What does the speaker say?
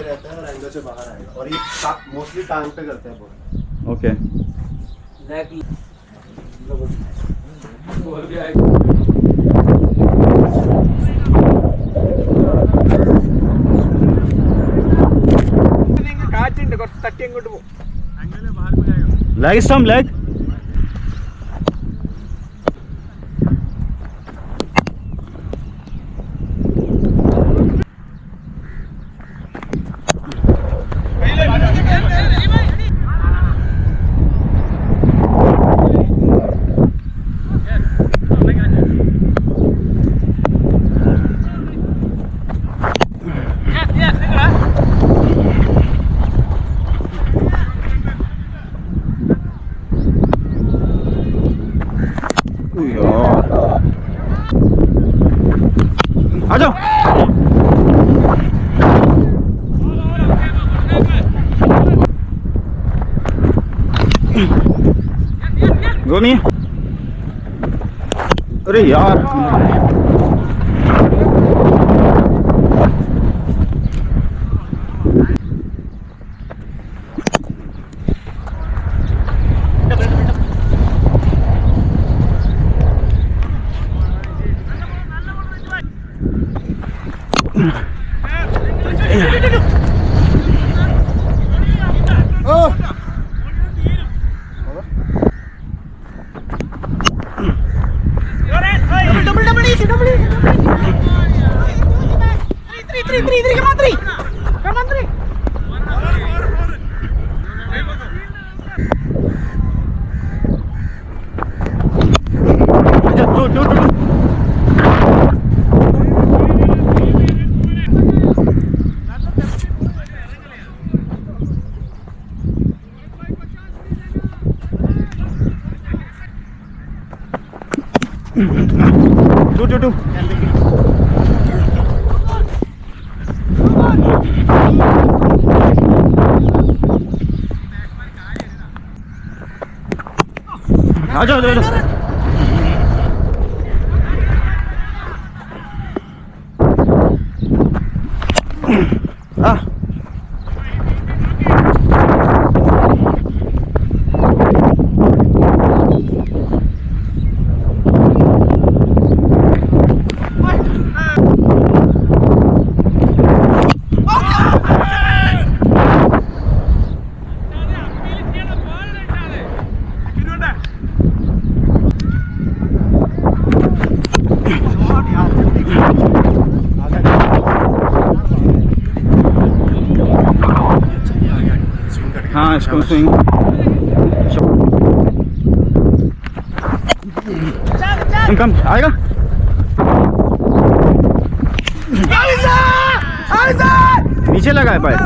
नीचे रहता है और एंगल से बाहर आएगा और ये मोस्टली टांग पे करते हैं बहुत। ओके കാറ്റുണ്ട് കുറച്ച് തട്ടി അങ്ങോട്ട് പോകും लेग स्टम्प लेग आ जाओ गोमी अरे यार टू आ जाओ हाँ इसको स्विंग कम आएगा नीचे लगा है पैर